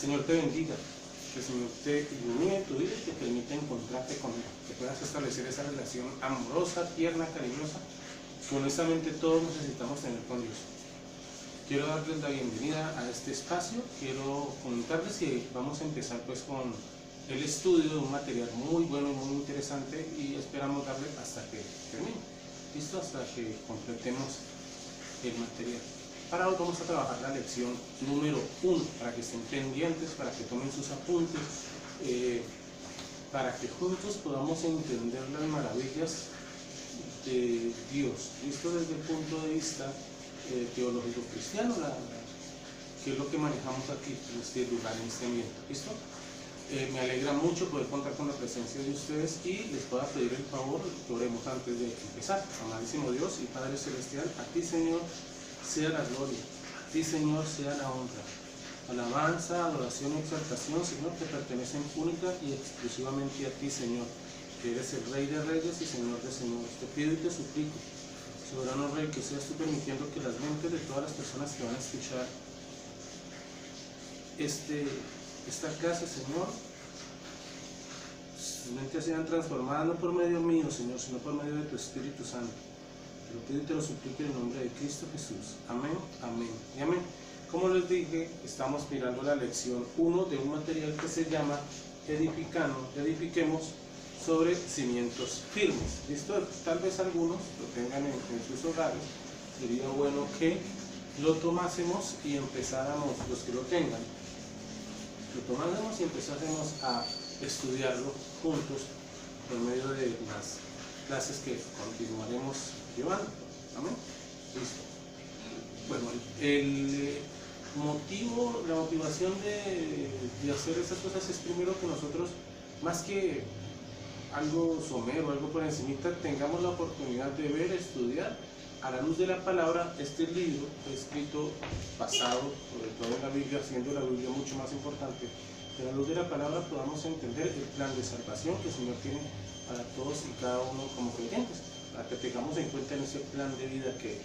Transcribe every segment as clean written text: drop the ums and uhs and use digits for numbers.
Señor te bendiga, que el Señor te ilumine tu vida y te permita encontrarte con Él, que puedas establecer esa relación amorosa, tierna, cariñosa, que honestamente todos necesitamos tener con Dios. Quiero darles la bienvenida a este espacio. Quiero comentarles que vamos a empezar pues con el estudio de un material muy bueno y muy interesante, y esperamos darle hasta que termine, listo, hasta que completemos el material. Para hoy vamos a trabajar la lección número 1, para que estén pendientes, para que tomen sus apuntes, para que juntos podamos entender las maravillas de Dios, visto desde el punto de vista teológico cristiano, que es lo que manejamos aquí en este lugar, en este ambiente. ¿Listo? Me alegra mucho poder contar con la presencia de ustedes, y les puedo pedir el favor que oremos antes de empezar. Amadísimo Dios y Padre Celestial, a ti, Señor, sea la gloria, a ti, Señor, sea la honra, alabanza, adoración y exaltación, Señor, que pertenecen única y exclusivamente a ti, Señor, que eres el Rey de Reyes y Señor de Señores. Te pido y te suplico, soberano Rey, que seas tú permitiendo que las mentes de todas las personas que van a escuchar esta clase, Señor, sus mentes sean transformadas no por medio mío, Señor, sino por medio de tu Espíritu Santo. Te lo pido y te lo suplico en el nombre de Cristo Jesús. Amén, amén y amén. Como les dije, estamos mirando la lección 1 de un material que se llama Edifiquemos sobre cimientos firmes. ¿Listo? Tal vez algunos lo tengan en sus hogares. Sería bueno que lo tomásemos y empezáramos, los que lo tengan, lo tomásemos y empezásemos a estudiarlo juntos por medio de las clases que continuaremos llevando. Amén. Listo. Bueno, la motivación de hacer estas cosas es primero que nosotros, más que algo somero, algo por encimita, tengamos la oportunidad de ver, estudiar a la luz de la palabra este libro escrito, basado sobre todo en la Biblia, siendo la Biblia mucho más importante. Que a la luz de la palabra podamos entender el plan de salvación que el Señor tiene para todos y cada uno como creyentes, para que tengamos en cuenta en ese plan de vida que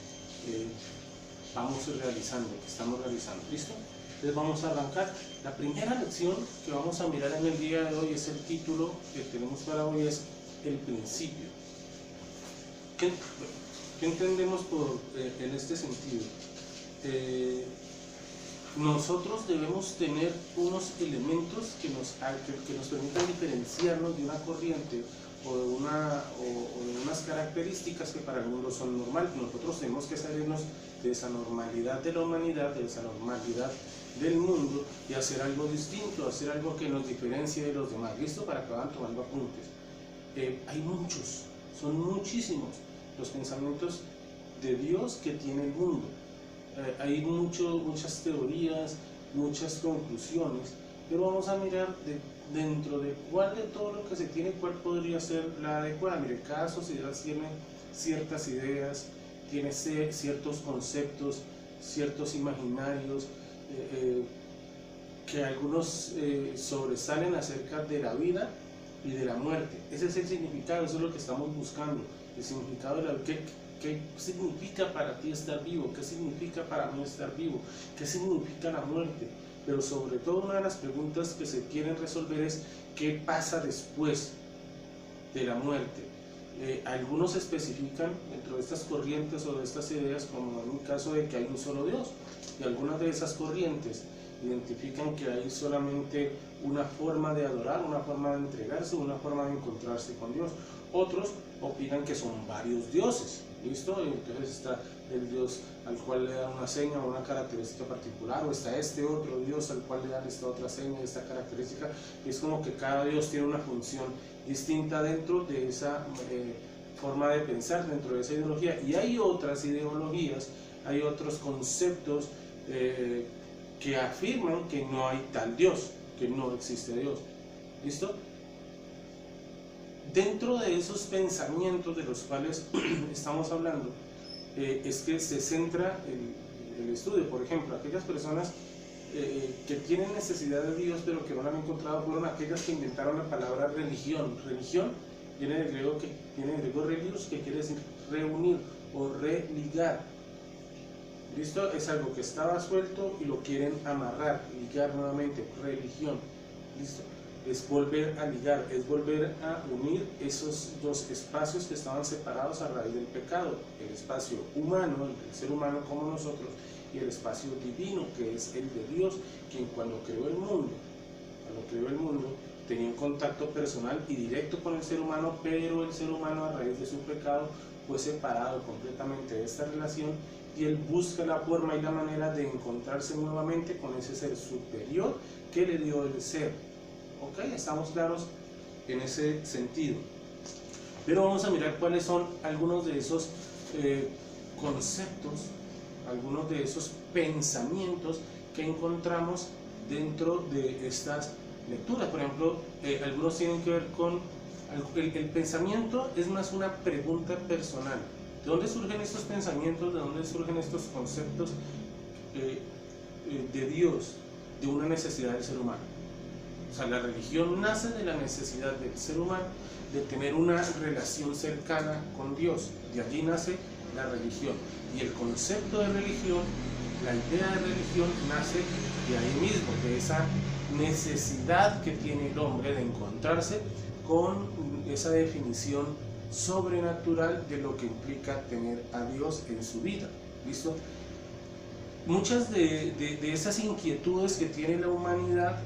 vamos realizando, que estamos realizando. ¿Listo? Entonces vamos a arrancar. La primera lección que vamos a mirar en el día de hoy, es el título que tenemos para hoy, es el principio. ¿Qué entendemos en este sentido? Nosotros debemos tener unos elementos que nos permitan diferenciarnos de una corriente o de unas características que para el mundo son normales. Nosotros tenemos que salirnos de esa normalidad de la humanidad, de esa normalidad del mundo, y hacer algo distinto, hacer algo que nos diferencie de los demás. ¿Listo? Para que vayan tomando apuntes. Hay muchos, son muchísimos los pensamientos de Dios que tiene el mundo. Hay muchas teorías, muchas conclusiones, pero vamos a mirar dentro de cuál de todo lo que se tiene, cuál podría ser la adecuada. Mire, cada sociedad tiene ciertas ideas, tiene ciertos conceptos, ciertos imaginarios, que algunos sobresalen acerca de la vida y de la muerte. Ese es el significado, eso es lo que estamos buscando, el significado de la vida. ¿Qué significa para ti estar vivo? ¿Qué significa para mí estar vivo? ¿Qué significa la muerte? Pero sobre todo, una de las preguntas que se quieren resolver es ¿qué pasa después de la muerte? Algunos especifican dentro de estas corrientes o de estas ideas, como en un caso de que hay un solo Dios, y algunas de esas corrientes identifican que hay solamente una forma de adorar, una forma de entregarse, una forma de encontrarse con Dios. Otros opinan que son varios dioses. ¿Listo? Entonces está el Dios al cual le dan una seña o una característica particular, o está este otro Dios al cual le dan esta otra seña, esta característica, y es como que cada Dios tiene una función distinta dentro de esa forma de pensar, dentro de esa ideología. Y hay otras ideologías, hay otros conceptos que afirman que no hay tal Dios, que no existe Dios. ¿Listo? Dentro de esos pensamientos de los cuales estamos hablando, es que se centra el estudio. Por ejemplo, aquellas personas que tienen necesidad de Dios pero que no la han encontrado, fueron aquellas que inventaron la palabra religión. Religión viene del griego religios, que quiere decir reunir o religar. ¿Listo? Es algo que estaba suelto y lo quieren amarrar, ligar nuevamente, religión. ¿Listo? Es volver a ligar, es volver a unir esos dos espacios que estaban separados a raíz del pecado, el espacio humano, el ser humano como nosotros, y el espacio divino, que es el de Dios, quien cuando creó el mundo, tenía un contacto personal y directo con el ser humano, pero el ser humano a raíz de su pecado fue separado completamente de esta relación, y él busca la forma y la manera de encontrarse nuevamente con ese ser superior que le dio el ser. ¿Ok? Estamos claros en ese sentido. Pero vamos a mirar cuáles son algunos de esos conceptos, algunos de esos pensamientos que encontramos dentro de estas lecturas. Por ejemplo, algunos tienen que ver con el pensamiento, es más una pregunta personal. ¿De dónde surgen estos pensamientos? ¿De dónde surgen estos conceptos de Dios, de una necesidad del ser humano? O sea, la religión nace de la necesidad del ser humano de tener una relación cercana con Dios. De allí nace la religión. Y el concepto de religión, la idea de religión, nace de ahí mismo, de esa necesidad que tiene el hombre de encontrarse con esa definición sobrenatural de lo que implica tener a Dios en su vida. ¿Listo? Muchas de esas inquietudes que tiene la humanidad,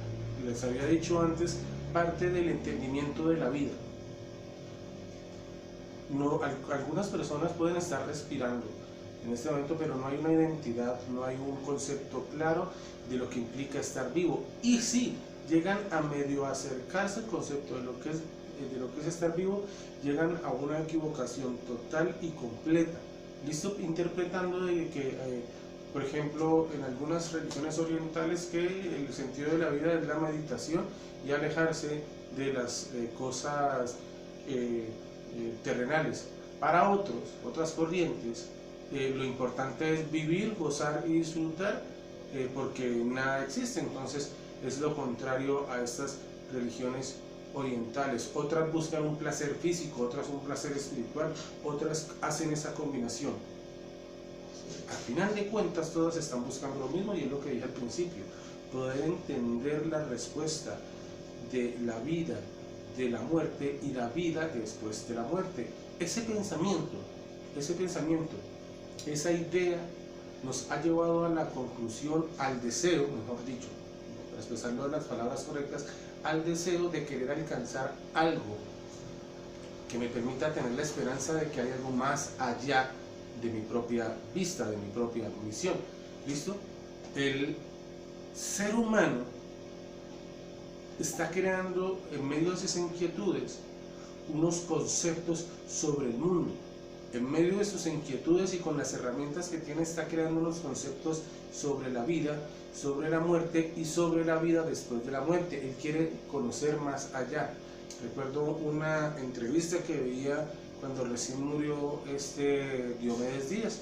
les había dicho antes, parte del entendimiento de la vida. No, algunas personas pueden estar respirando en este momento, pero no hay una identidad, no hay un concepto claro de lo que implica estar vivo. Y sí, llegan a medio acercarse al concepto de lo que es estar vivo, llegan a una equivocación total y completa. ¿Listo? Interpretando de que, por ejemplo, en algunas religiones orientales, que el sentido de la vida es la meditación y alejarse de las cosas terrenales. Para otras corrientes, lo importante es vivir, gozar y disfrutar, porque nada existe. Entonces es lo contrario a estas religiones orientales. Otras buscan un placer físico, otras un placer espiritual, otras hacen esa combinación. Al final de cuentas todas están buscando lo mismo, y es lo que dije al principio: poder entender la respuesta de la vida, de la muerte y la vida después de la muerte. Ese pensamiento, esa idea nos ha llevado a la conclusión, al deseo, mejor dicho, para expresarlo en las palabras correctas, al deseo de querer alcanzar algo que me permita tener la esperanza de que hay algo más allá de mi propia vista, de mi propia misión. ¿Listo? El ser humano está creando, en medio de esas inquietudes, unos conceptos sobre el mundo. En medio de sus inquietudes y con las herramientas que tiene, está creando unos conceptos sobre la vida, sobre la muerte y sobre la vida después de la muerte. Él quiere conocer más allá. Recuerdo una entrevista que veía cuando recién murió Diomedes Díaz,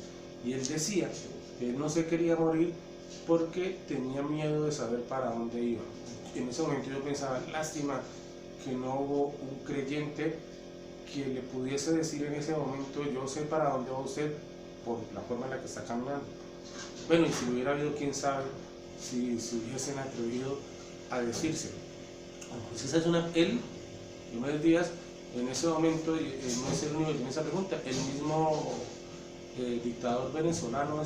y él decía que él no se quería morir porque tenía miedo de saber para dónde iba. En ese momento yo pensaba, lástima que no hubo un creyente que le pudiese decir en ese momento: yo sé para dónde va usted, por la forma en la que está caminando. Bueno, y si lo hubiera habido, quién sabe si hubiesen atrevido a decírselo. Entonces Diomedes Díaz, en ese momento, no es el único que tiene esa pregunta. El mismo dictador venezolano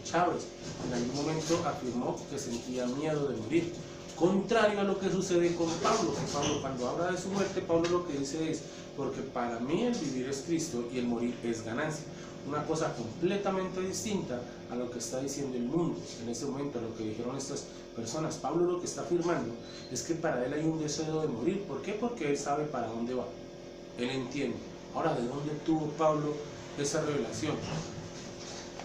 Chávez en algún momento afirmó que sentía miedo de morir, contrario a lo que sucede con Pablo. Pablo, cuando habla de su muerte, Pablo lo que dice es: porque para mí el vivir es Cristo y el morir es ganancia. Una cosa completamente distinta a lo que está diciendo el mundo en este momento, a lo que dijeron estas personas. Pablo lo que está afirmando es que para él hay un deseo de morir. ¿Por qué? Porque él sabe para dónde va, él entiende. Ahora, ¿de dónde tuvo Pablo esa revelación?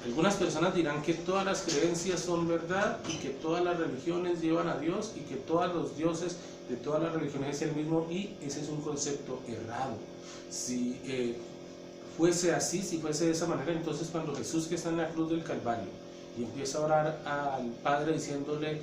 Algunas personas dirán que todas las creencias son verdad y que todas las religiones llevan a Dios y que todos los dioses de todas las religiones es el mismo, y ese es un concepto errado. Si fuese así, si fuese de esa manera, entonces cuando Jesús, que está en la cruz del Calvario y empieza a orar al Padre diciéndole,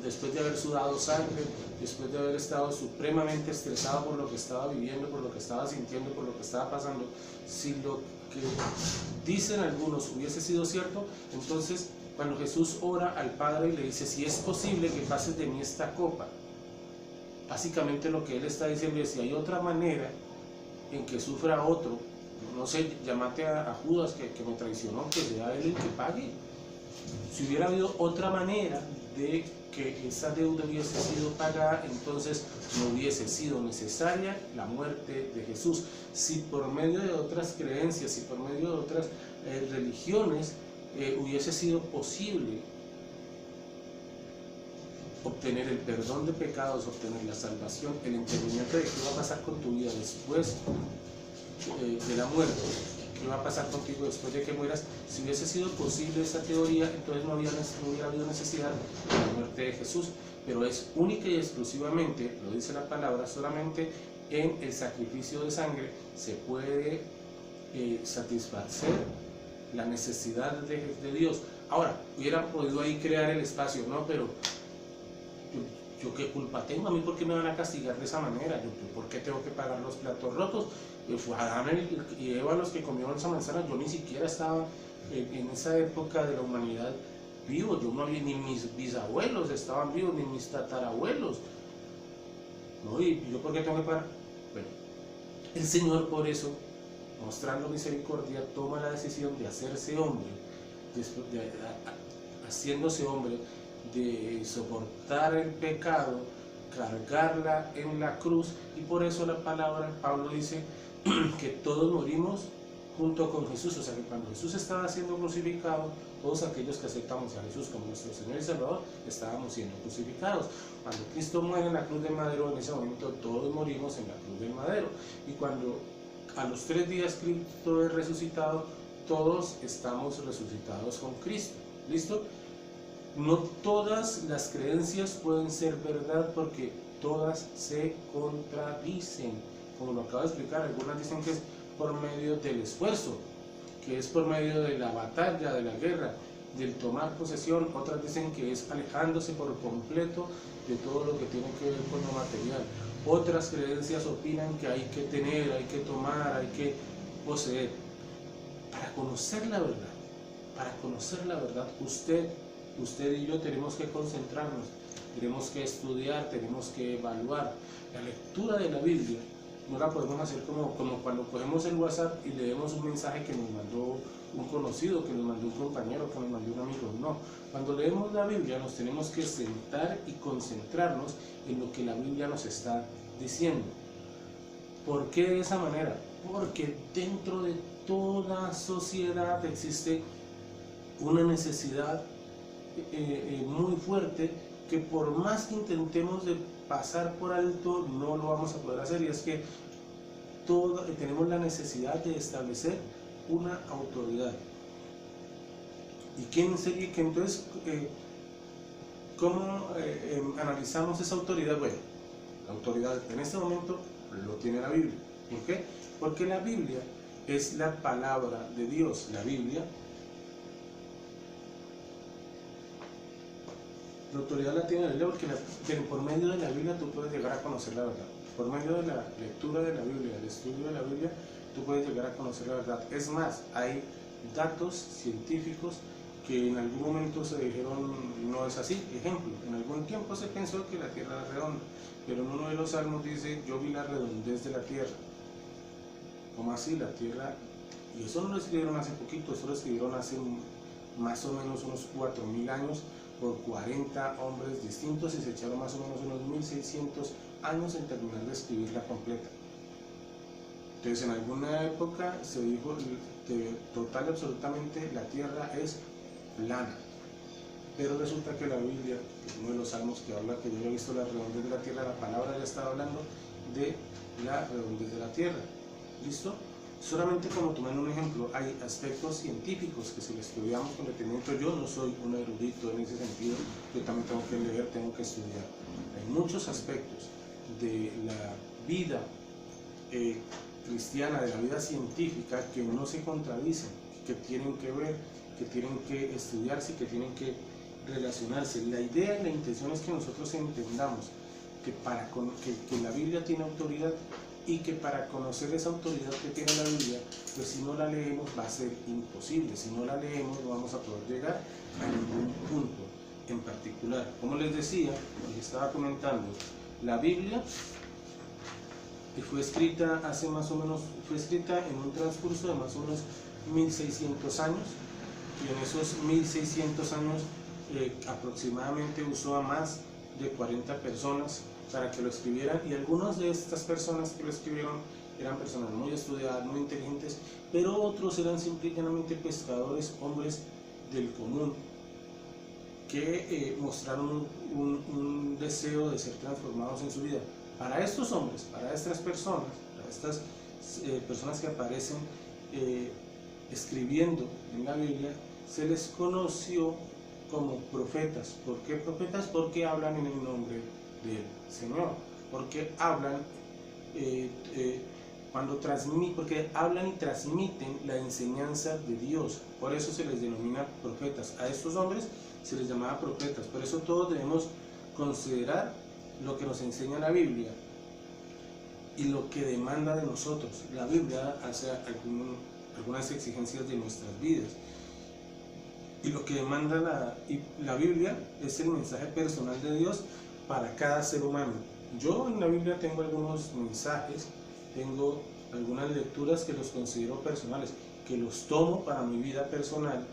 después de haber sudado sangre, después de haber estado supremamente estresado por lo que estaba viviendo, por lo que estaba sintiendo, por lo que estaba pasando, si lo que dicen algunos hubiese sido cierto, entonces cuando Jesús ora al Padre y le dice, si es posible que pases de mí esta copa, básicamente lo que él está diciendo es, si hay otra manera en que sufra otro, no sé, llámate a Judas que me traicionó, que sea él el que pague. Si hubiera habido otra manera de que esa deuda hubiese sido pagada, entonces no hubiese sido necesaria la muerte de Jesús. Si por medio de otras creencias, si por medio de otras religiones hubiese sido posible obtener el perdón de pecados, obtener la salvación, el entendimiento de qué va a pasar con tu vida después de la muerte, qué va a pasar contigo después de que mueras, si hubiese sido posible esa teoría, entonces no hubiera habido necesidad de la muerte de Jesús, pero es única y exclusivamente, lo dice la palabra, solamente en el sacrificio de sangre se puede satisfacer la necesidad de Dios. Ahora, hubieran podido ahí crear el espacio, ¿no? Pero yo qué culpa tengo, a mí por qué me van a castigar de esa manera, yo por qué tengo que pagar los platos rotos. Fue Adán y Eva los que comieron esa manzana, yo ni siquiera estaba en esa época de la humanidad vivo, yo no había, ni mis bisabuelos estaban vivos, ni mis tatarabuelos, ¿no? Y yo por qué tengo que pagar. Bueno, el Señor por eso, mostrando misericordia, toma la decisión de hacerse hombre, haciéndose hombre, de soportar el pecado, cargarla en la cruz, y por eso la palabra, Pablo dice que todos morimos junto con Jesús. O sea que cuando Jesús estaba siendo crucificado, todos aquellos que aceptamos a Jesús como nuestro Señor y Salvador estábamos siendo crucificados. Cuando Cristo muere en la cruz del madero, en ese momento todos morimos en la cruz del madero, y cuando a los 3 días Cristo es resucitado, todos estamos resucitados con Cristo. ¿Listo? No todas las creencias pueden ser verdad porque todas se contradicen. Como lo acabo de explicar, algunas dicen que es por medio del esfuerzo, que es por medio de la batalla, de la guerra, del tomar posesión. Otras dicen que es alejándose por completo de todo lo que tiene que ver con lo material. Otras creencias opinan que hay que tener, hay que tomar, hay que poseer. Para conocer la verdad, usted y yo tenemos que concentrarnos, tenemos que estudiar, tenemos que evaluar. La lectura de la Biblia no la podemos hacer como cuando cogemos el WhatsApp y leemos un mensaje que nos mandó un conocido, que nos mandó un compañero, que nos mandó un amigo. No, cuando leemos la Biblia nos tenemos que sentar y concentrarnos en lo que la Biblia nos está diciendo. ¿Por qué de esa manera? Porque dentro de toda sociedad existe una necesidad muy fuerte que por más que intentemos de pasar por alto no lo vamos a poder hacer, y es que tenemos la necesidad de establecer una autoridad. ¿Y quién sería? Que entonces, ¿cómo analizamos esa autoridad? Bueno, la autoridad en este momento lo tiene la Biblia. ¿Por qué? Porque la Biblia es la palabra de Dios. La autoridad la tiene la Biblia porque por medio de la Biblia tú puedes llegar a conocer la verdad. Por medio de la lectura de la Biblia, del estudio de la Biblia, tú puedes llegar a conocer la verdad. Es más, hay datos científicos que en algún momento se dijeron no es así. Ejemplo, en algún tiempo se pensó que la Tierra era redonda, pero en uno de los salmos dice, yo vi la redondez de la Tierra. ¿Cómo así? La Tierra... Y eso no lo escribieron hace poquito, eso lo escribieron hace más o menos unos 4000 años, por 40 hombres distintos, y se echaron más o menos unos 1600 años en terminar de escribirla completa. Entonces en alguna época se dijo que total y absolutamente la Tierra es plana, pero resulta que la Biblia, uno de los salmos que habla que yo había visto la redondez de la Tierra, la palabra ya estaba hablando de la redondez de la Tierra. ¿Listo? Solamente como tomando un ejemplo, hay aspectos científicos que si los estudiamos con detenimiento, yo no soy un erudito en ese sentido, yo también tengo que leer, tengo que estudiar. Hay muchos aspectos de la vida cristiana, de la vida científica, que no se contradicen, que tienen que ver, que tienen que estudiarse, que tienen que relacionarse. La idea y la intención es que nosotros entendamos que la Biblia tiene autoridad y que para conocer esa autoridad que tiene la Biblia, pues si no la leemos va a ser imposible. Si no la leemos no vamos a poder llegar a ningún punto en particular. Como les decía, les estaba comentando, la Biblia fue escrita hace más o menos, fue escrita en un transcurso de más o menos 1600 años, y en esos 1600 años aproximadamente usó a más de 40 personas para que lo escribieran, y algunas de estas personas que lo escribieron eran personas muy estudiadas, muy inteligentes, pero otros eran simplemente pescadores, hombres del común, que mostraron un deseo de ser transformados en su vida. Para estos hombres, para estas personas que aparecen escribiendo en la Biblia, se les conoció como profetas. ¿Por qué profetas? Porque hablan en el nombre del Señor, porque hablan porque hablan y transmiten la enseñanza de Dios. Por eso se les denomina profetas. A estos hombres se les llamaba profetas. Por eso todos debemos considerar lo que nos enseña la Biblia y lo que demanda de nosotros. La Biblia hace algunas exigencias de nuestras vidas, y lo que demanda la Biblia es el mensaje personal de Dios para cada ser humano. Yo en la Biblia tengo algunos mensajes, tengo algunas lecturas que los considero personales, que los tomo para mi vida personal,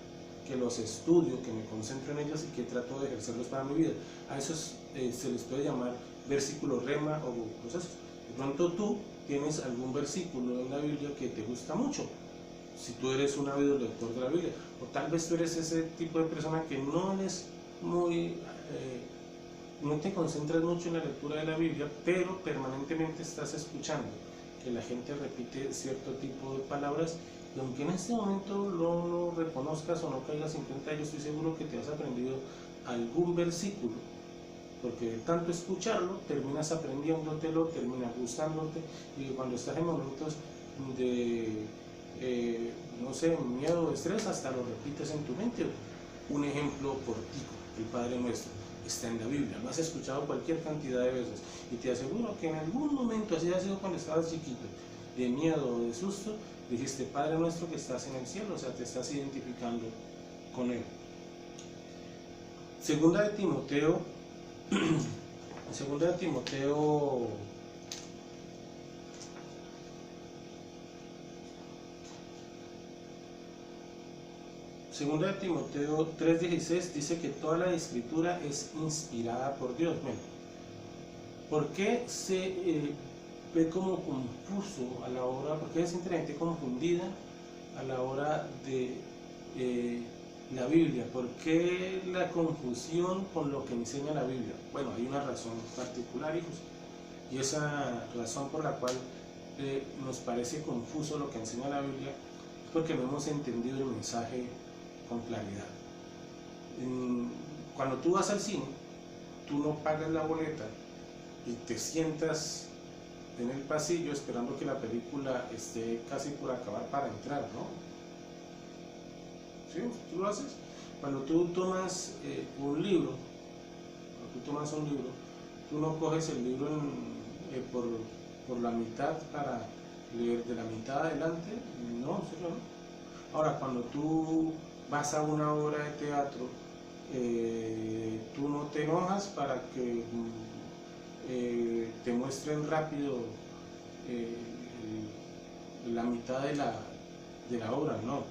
que los estudio, que me concentro en ellos y que trato de ejercerlos para mi vida. A esos se les puede llamar versículos rema o procesos. De pronto tú tienes algún versículo en la Biblia que te gusta mucho, si tú eres un ávido lector de la Biblia, o tal vez tú eres ese tipo de persona que no eres no te concentras mucho en la lectura de la Biblia, pero permanentemente estás escuchando que la gente repite cierto tipo de palabras, y aunque en este momento no lo reconozcas o no caigas en cuenta, yo estoy seguro que te has aprendido algún versículo, porque de tanto escucharlo terminas aprendiéndotelo, terminas gustándote, y cuando estás en momentos de no sé, miedo o estrés, hasta lo repites en tu mente. Un ejemplo cortico: el Padre Nuestro está en la Biblia, lo has escuchado cualquier cantidad de veces, y te aseguro que en algún momento, así ha sido cuando estabas chiquito, de miedo o de susto, dijiste Padre Nuestro que estás en el cielo, o sea, te estás identificando con él. Segunda de Timoteo Segunda de Timoteo 3:16 dice que toda la escritura es inspirada por Dios. Bueno, ¿por qué se ve como confuso a la hora, por qué se siente la gente confundida a la hora de la Biblia? ¿Por qué la confusión con lo que enseña la Biblia? Bueno, hay una razón particular, hijos, y esa razón por la cual nos parece confuso lo que enseña la Biblia es porque no hemos entendido el mensaje con claridad. Cuando tú vas al cine, tú no pagas la boleta y te sientas en el pasillo esperando que la película esté casi por acabar para entrar, ¿no? ¿Sí? ¿Tú lo haces? Cuando tú tomas un libro, tú no coges el libro por la mitad para leer de la mitad adelante, no, ¿sí, no? Ahora, cuando tú vas a una obra de teatro, tú no te enojas para que te muestren rápido la mitad de la obra, no.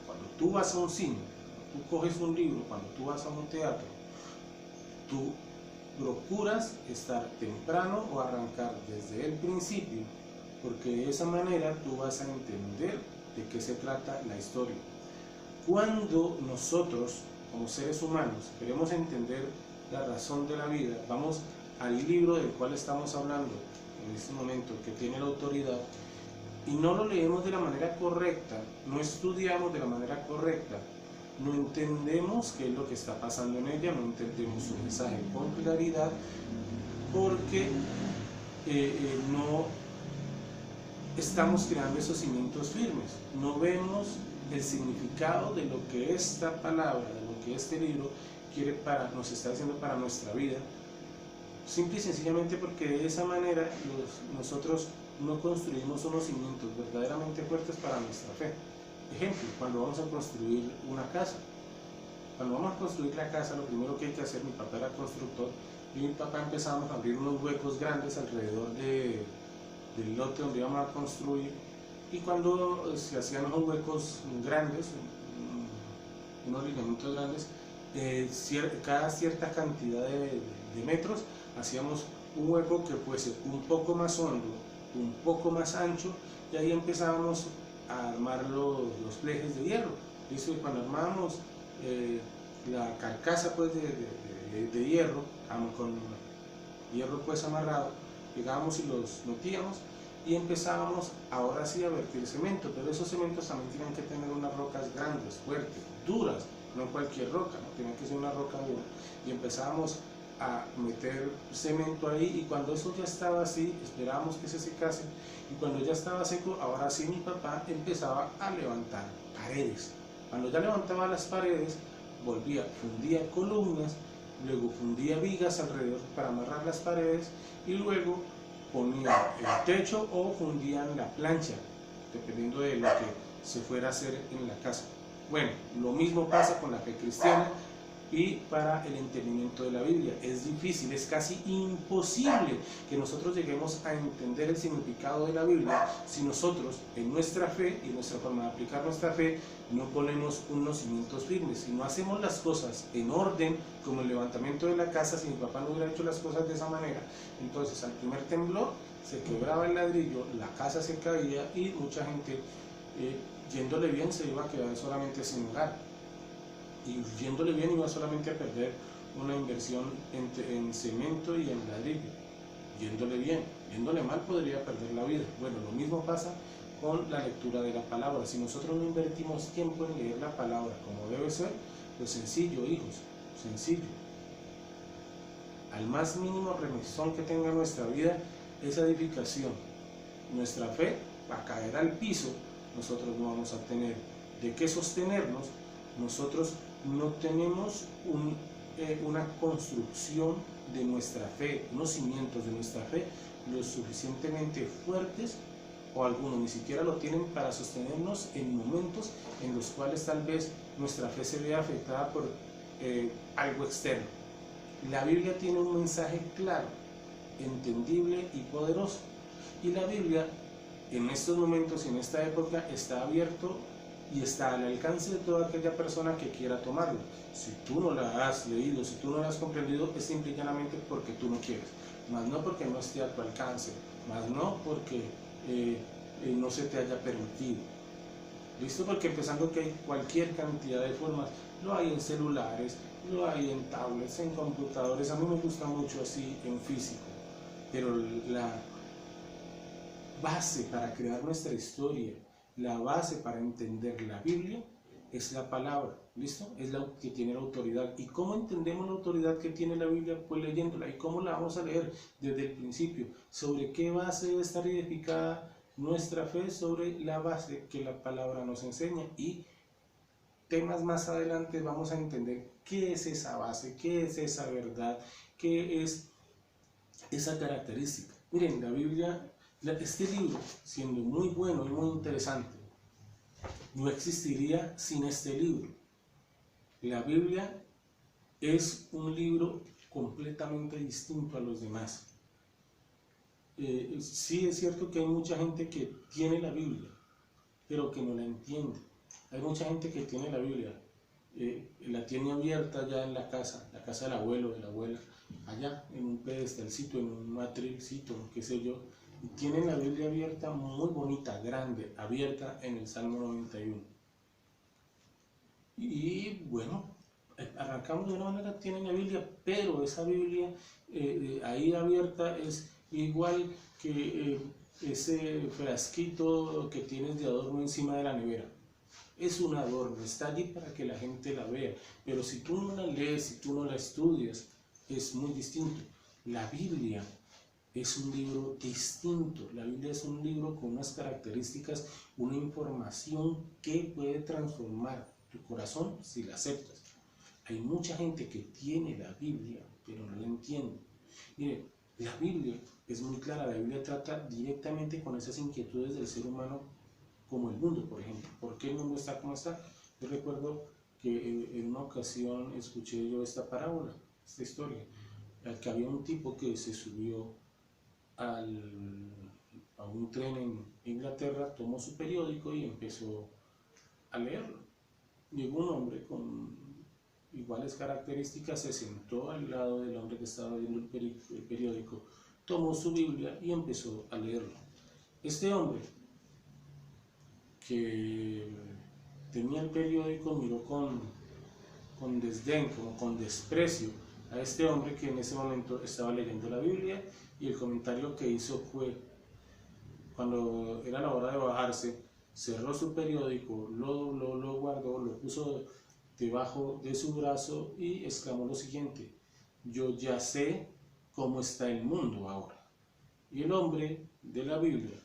Cuando tú vas a un cine, tú coges un libro, cuando tú vas a un teatro, tú procuras estar temprano o arrancar desde el principio, porque de esa manera tú vas a entender de qué se trata la historia. Cuando nosotros, como seres humanos, queremos entender la razón de la vida, vamos al libro del cual estamos hablando en este momento, que tiene la autoridad, y no lo leemos de la manera correcta, no estudiamos de la manera correcta, no entendemos qué es lo que está pasando en ella, no entendemos su mensaje con claridad, porque no estamos creando esos cimientos firmes, no vemos el significado de lo que esta palabra, de lo que este libro nos está diciendo para nuestra vida, simple y sencillamente porque de esa manera nosotros no construimos unos cimientos verdaderamente fuertes para nuestra fe. Ejemplo, cuando vamos a construir una casa. Cuando vamos a construir la casa, lo primero que hay que hacer, mi papá era constructor, y mi papá empezamos a abrir unos huecos grandes alrededor del lote donde íbamos a construir, y cuando se hacían unos huecos grandes, unos lineamientos grandes, cada cierta cantidad de metros, hacíamos un hueco que fuese un poco más hondo, un poco más ancho, y ahí empezábamos a armar los flejes de hierro. ¿Listo? Y cuando armábamos la carcasa pues, de hierro, con hierro pues amarrado, llegábamos y los metíamos y empezábamos ahora sí a vertir cemento, pero esos cementos también tienen que tener unas rocas grandes, fuertes, duras, no cualquier roca, no tiene que ser una roca dura, y empezábamos a meter cemento ahí, y cuando eso ya estaba así, esperábamos que se secase, y cuando ya estaba seco, ahora sí mi papá empezaba a levantar paredes. Cuando ya levantaba las paredes, fundía columnas, luego fundía vigas alrededor para amarrar las paredes, y luego ponía el techo o fundían la plancha, dependiendo de lo que se fuera a hacer en la casa. Bueno, lo mismo pasa con la fe cristiana y para el entendimiento de la Biblia. Es difícil, es casi imposible que nosotros lleguemos a entender el significado de la Biblia si nosotros en nuestra fe y en nuestra forma de aplicar nuestra fe no ponemos unos cimientos firmes, si no hacemos las cosas en orden, como el levantamiento de la casa. Si mi papá no hubiera hecho las cosas de esa manera, entonces al primer temblor se quebraba el ladrillo, la casa se caía y mucha gente yéndole bien se iba a quedar solamente sin hogar, y yéndole bien iba solamente a perder una inversión en cemento y en ladrillo. Yéndole bien, yéndole mal podría perder la vida. Bueno, lo mismo pasa con la lectura de la palabra. Si nosotros no invertimos tiempo en leer la palabra como debe ser, pues sencillo, hijos, sencillo. Al más mínimo remesón que tenga nuestra vida, esa edificación, nuestra fe va a caer al piso. Nosotros no vamos a tener de qué sostenernos. Nosotros no tenemos una construcción de nuestra fe, unos cimientos de nuestra fe lo suficientemente fuertes, o algunos ni siquiera lo tienen para sostenernos en momentos en los cuales tal vez nuestra fe se vea afectada por algo externo. La Biblia tiene un mensaje claro, entendible y poderoso, y la Biblia en estos momentos y en esta época está abierto y está al alcance de toda aquella persona que quiera tomarlo. Si tú no la has leído, si tú no la has comprendido, es simple y llanamente porque tú no quieres, más no porque no esté a tu alcance, más no porque no se te haya permitido. ¿Listo? Porque empezando que hay cualquier cantidad de formas, lo hay en celulares, lo hay en tablets, en computadores. A mí me gusta mucho así en físico, pero la base para crear nuestra historia, la base para entender la Biblia es la palabra, ¿listo? Es la que tiene la autoridad. ¿Y cómo entendemos la autoridad que tiene la Biblia? Pues leyéndola. ¿Y cómo la vamos a leer? Desde el principio. ¿Sobre qué base debe estar edificada nuestra fe? Sobre la base que la palabra nos enseña. Y temas más adelante vamos a entender qué es esa base, qué es esa verdad, qué es esa característica. Miren, la Biblia, este libro, siendo muy bueno y muy interesante, no existiría sin este libro. La Biblia es un libro completamente distinto a los demás. Sí es cierto que hay mucha gente que tiene la Biblia, pero que no la entiende. Hay mucha gente que tiene la Biblia, la tiene abierta ya en la casa del abuelo, de la abuela, allá en un pedestalcito, en un matrilcito, qué sé yo, y tienen la Biblia abierta, muy bonita, grande, abierta en el Salmo 91. Y bueno, arrancamos de una manera, tienen la Biblia, pero esa Biblia ahí abierta es igual que ese frasquito que tienes de adorno encima de la nevera. Es un adorno, está allí para que la gente la vea, pero si tú no la lees, si tú no la estudias, es muy distinto. La Biblia es un libro distinto. La Biblia es un libro con unas características, una información que puede transformar tu corazón si la aceptas. Hay mucha gente que tiene la Biblia, pero no la entiende. Mire, La Biblia es muy clara, la Biblia trata directamente con esas inquietudes del ser humano, como el mundo, por ejemplo. ¿Por qué el mundo está como está? Yo recuerdo que en una ocasión escuché yo esta parábola, esta historia, que había un tipo que se subió a un tren en Inglaterra, tomó su periódico y empezó a leerlo. Llegó un hombre con iguales características, se sentó al lado del hombre que estaba leyendo el periódico, tomó su Biblia y empezó a leerlo. Este hombre, que tenía el periódico, miró con desdén, como con desprecio a este hombre que en ese momento estaba leyendo la Biblia, y el comentario que hizo fue, cuando era la hora de bajarse, cerró su periódico, lo guardó, lo puso debajo de su brazo y exclamó lo siguiente: yo ya sé cómo está el mundo ahora. Y el hombre de la Biblia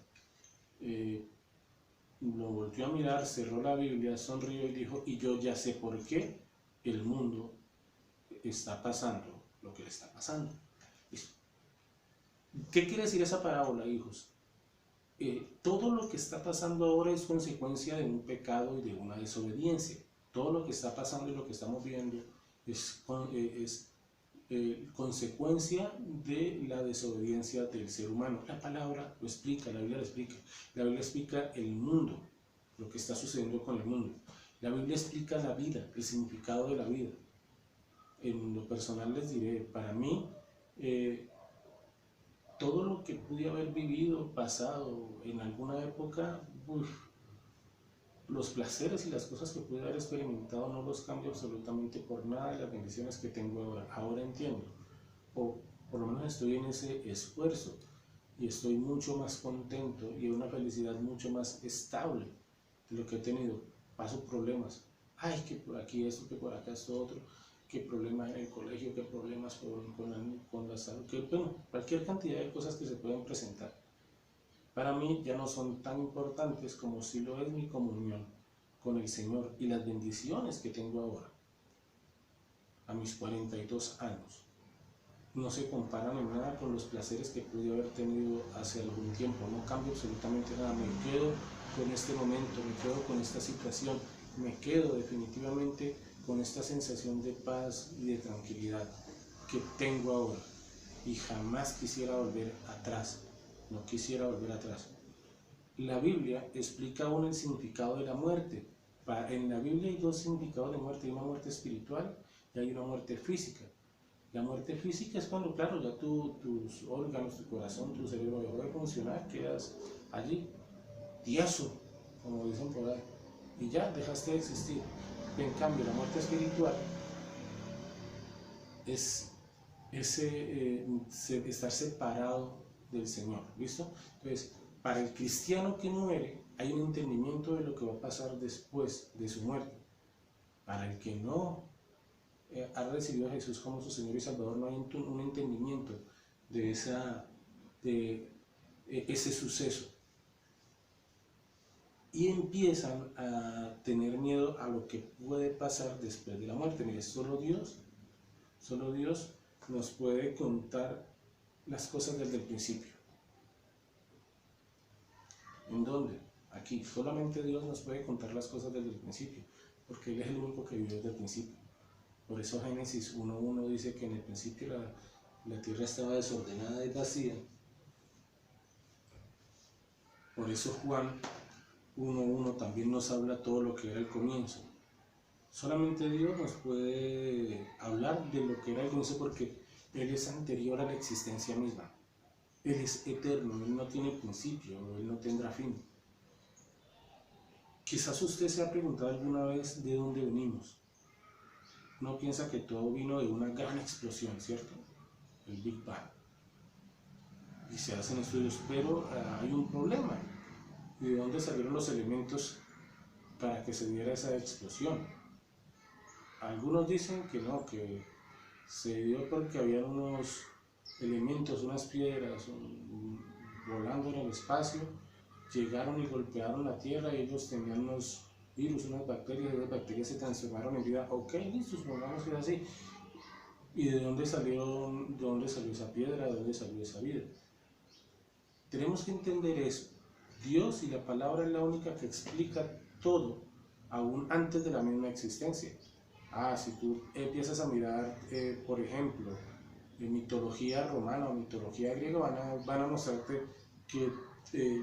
lo volvió a mirar, cerró la Biblia, sonrió y dijo: y yo ya sé por qué el mundo está pasando lo que le está pasando. ¿Qué quiere decir esa parábola, hijos? Todo lo que está pasando ahora es consecuencia de un pecado y de una desobediencia. Todo lo que está pasando y lo que estamos viendo es consecuencia de la desobediencia del ser humano. La palabra lo explica, la Biblia lo explica. La Biblia explica el mundo, lo que está sucediendo con el mundo. La Biblia explica la vida, el significado de la vida. En lo personal les diré, para mí, todo lo que pude haber vivido, pasado en alguna época, los placeres y las cosas que pude haber experimentado no los cambio absolutamente por nada de las bendiciones que tengo ahora. Ahora entiendo, o por lo menos estoy en ese esfuerzo, y estoy mucho más contento y en una felicidad mucho más estable de lo que he tenido. Paso problemas, ay, que por aquí esto, que por acá esto otro, qué problemas en el colegio, qué problemas con la salud, que, bueno, cualquier cantidad de cosas que se pueden presentar. Para mí ya no son tan importantes como si lo es mi comunión con el Señor y las bendiciones que tengo ahora, a mis 42 años. No se comparan en nada con los placeres que pude haber tenido hace algún tiempo. No cambio absolutamente nada, me quedo con este momento, me quedo con esta situación, me quedo definitivamente con esta sensación de paz y de tranquilidad que tengo ahora, y jamás quisiera volver atrás, no quisiera volver atrás. La Biblia explica aún el significado de la muerte. En la Biblia hay dos significados de muerte: hay una muerte espiritual y hay una muerte física. La muerte física es cuando, claro, ya tus órganos, tu corazón, tu cerebro dejó de funcionar, quedas allí, tieso, como dicen por ahí, y ya dejaste de existir. En cambio, la muerte espiritual es estar separado del Señor, ¿listo? Entonces, para el cristiano que muere, hay un entendimiento de lo que va a pasar después de su muerte. Para el que no ha recibido a Jesús como su Señor y Salvador, no hay un entendimiento de ese suceso, y empiezan a tener miedo a lo que puede pasar después de la muerte. Mire, solo Dios nos puede contar las cosas desde el principio. ¿En dónde? Aquí. Solamente Dios nos puede contar las cosas desde el principio, porque Él es el único que vivió desde el principio. Por eso Génesis 1:1 dice que en el principio la tierra estaba desordenada y vacía. Por eso Juan 1:1 también nos habla todo lo que era el comienzo. Solamente Dios nos puede hablar de lo que era el comienzo, porque Él es anterior a la existencia misma. Él es eterno, Él no tiene principio, Él no tendrá fin. Quizás usted se ha preguntado alguna vez de dónde venimos. No piensa que todo vino de una gran explosión, ¿cierto? El Big Bang. Y se hacen estudios, pero hay un problema. ¿Y de dónde salieron los elementos para que se diera esa explosión? Algunos dicen que no, que se dio porque había unos elementos, unas piedras volando en el espacio, llegaron y golpearon la Tierra, y ellos tenían unos virus, unas bacterias, y las bacterias se transformaron en vida. Ok, listo, supongamos que es así. ¿Y de dónde salió esa piedra? ¿De dónde salió esa vida? Tenemos que entender eso. Dios y la palabra es la única que explica todo, aún antes de la misma existencia. Si tú empiezas a mirar, por ejemplo, en mitología romana o mitología griega, van a mostrarte que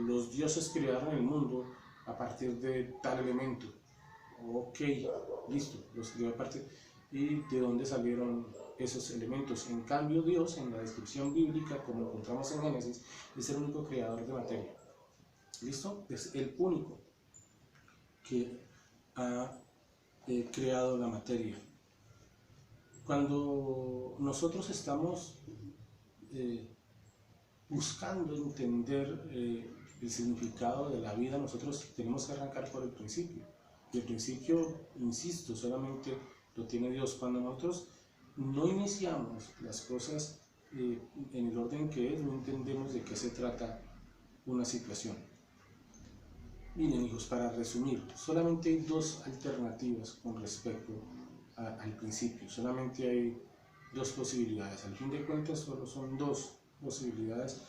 los dioses crearon el mundo a partir de tal elemento. Ok, listo, los creó a partir. ¿Y de dónde salieron esos elementos? En cambio, Dios, en la descripción bíblica, como encontramos en Génesis, es el único creador de materia. ¿Listo? Es el único que ha creado la materia. Cuando nosotros estamos buscando entender el significado de la vida, nosotros tenemos que arrancar por el principio. Y el principio, insisto, solamente lo tiene Dios. Cuando nosotros no iniciamos las cosas en el orden que es, no entendemos de qué se trata una situación. Miren, hijos, para resumir, solamente hay dos alternativas con respecto al principio. Solamente hay dos posibilidades. Al fin de cuentas, solo son dos posibilidades.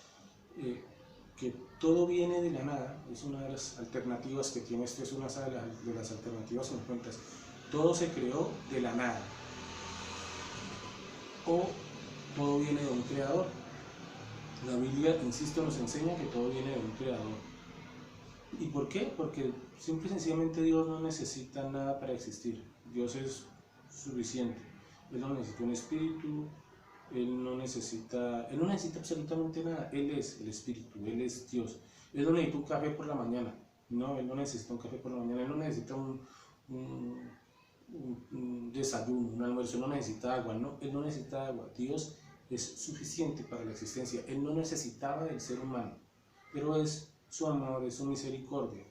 Que todo viene de la nada, es una de las alternativas que tiene esto, es una de las alternativas que encuentras. Todo se creó de la nada, o todo viene de un creador. La Biblia, insisto, nos enseña que todo viene de un creador. ¿Y por qué? Porque simple y sencillamente Dios no necesita nada para existir. Dios es suficiente. Él no necesita un espíritu, Él no necesita absolutamente nada. Él es el espíritu, Él es Dios. Él no necesita un café por la mañana. No, Él no necesita un café por la mañana. Él no necesita un desayuno, un almuerzo. Él no necesita agua. No, Él no necesita agua. Dios es suficiente para la existencia. Él no necesitaba del ser humano, pero es su amor, es su misericordia,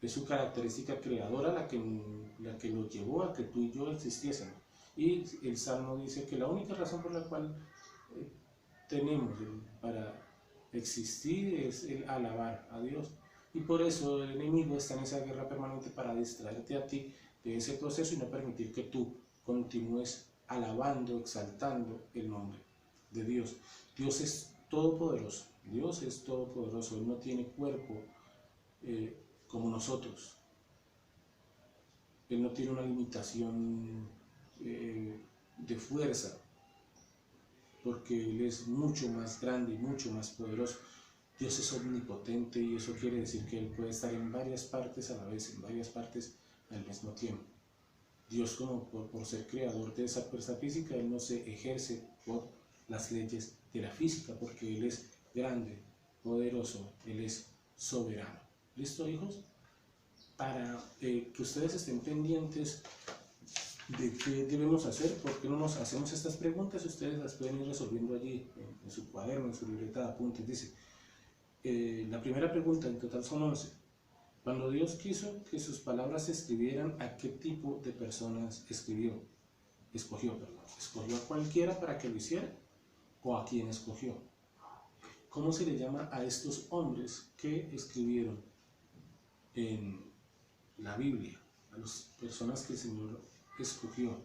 es su característica creadora la que lo llevó a que tú y yo existiésemos. Y el Salmo dice que la única razón por la cual tenemos para existir es el alabar a Dios. Y por eso el enemigo está en esa guerra permanente para distraerte a ti de ese proceso y no permitir que tú continúes alabando, exaltando el nombre de Dios. Dios es todopoderoso. Dios es todopoderoso. Él no tiene cuerpo como nosotros. Él no tiene una limitación de fuerza, porque Él es mucho más grande y mucho más poderoso. Dios es omnipotente y eso quiere decir que Él puede estar en varias partes a la vez, en varias partes al mismo tiempo. Dios, como por ser creador de esa fuerza física, Él no se ejerce por las leyes de la física, porque Él es grande, poderoso, Él es soberano. ¿Listo, hijos? Para que ustedes estén pendientes de qué debemos hacer, por qué no nos hacemos estas preguntas, ustedes las pueden ir resolviendo allí en su cuaderno, en su libreta de apuntes. Dice, la primera pregunta, en total son 11. Cuando Dios quiso que sus palabras se escribieran, ¿a qué tipo de personas escogió? ¿Escogió a cualquiera para que lo hiciera o a quién escogió? ¿Cómo se le llama a estos hombres que escribieron en la Biblia, a las personas que el Señor escogió?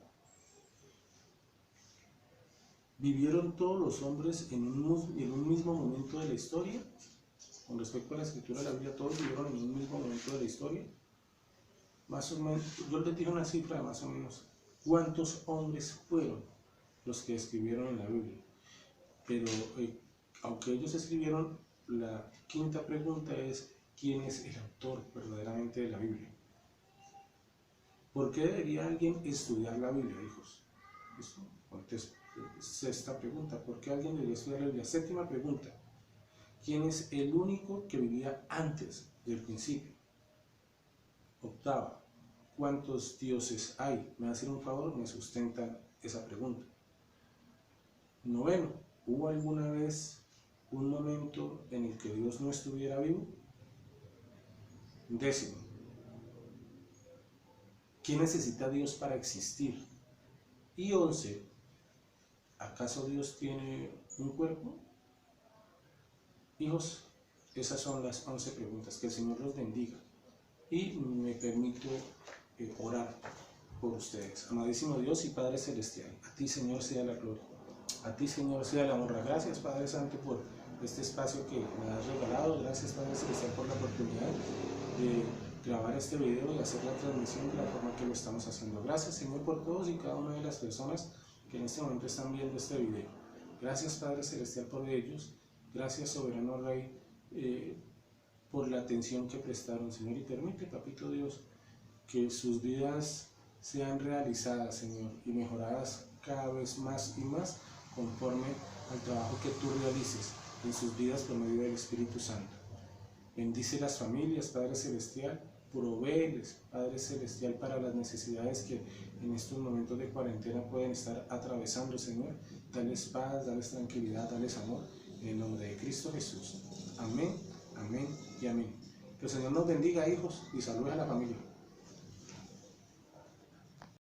¿Vivieron todos los hombres en un mismo momento de la historia? Con respecto a la escritura de la Biblia, ¿todos vivieron en un mismo momento de la historia? Más o menos, yo les dije una cifra de más o menos cuántos hombres fueron los que escribieron en la Biblia. Pero aunque ellos escribieron, la quinta pregunta es ¿quién es el autor verdaderamente de la Biblia? ¿Por qué debería alguien estudiar la Biblia, hijos? ¿Listo? Entonces, sexta pregunta, ¿por qué alguien debería estudiar la Biblia? Séptima pregunta, ¿quién es el único que vivía antes del principio? Octava, ¿cuántos dioses hay? Me hacen un favor, me sustentan esa pregunta. Noveno, ¿hubo alguna vez un momento en el que Dios no estuviera vivo? Décimo, ¿quién necesita Dios para existir? Y 11, ¿acaso Dios tiene un cuerpo? Hijos, esas son las 11 preguntas. Que el Señor los bendiga. Y me permito orar. por ustedes. Amadísimo Dios y Padre Celestial, a ti, Señor, sea la gloria. A ti, Señor, sea la honra. Gracias, Padre Santo, por este espacio que me has regalado. Gracias, Padre Celestial, por la oportunidad de grabar este video y hacer la transmisión de la forma que lo estamos haciendo. Gracias, Señor, por todos y cada una de las personas que en este momento están viendo este video. Gracias, Padre Celestial, por ellos. Gracias, Soberano Rey, por la atención que prestaron, Señor. Y permite, Papito Dios, que sus vidas sean realizadas, Señor, y mejoradas cada vez más y más conforme al trabajo que tú realices en sus vidas por medio del Espíritu Santo. Bendice las familias, Padre Celestial, provéeles, Padre Celestial, para las necesidades que en estos momentos de cuarentena pueden estar atravesando, Señor. Dales paz, dales tranquilidad, dales amor, en el nombre de Cristo Jesús. Amén, amén y amén. Que el Señor nos bendiga, hijos, y saludos a la familia.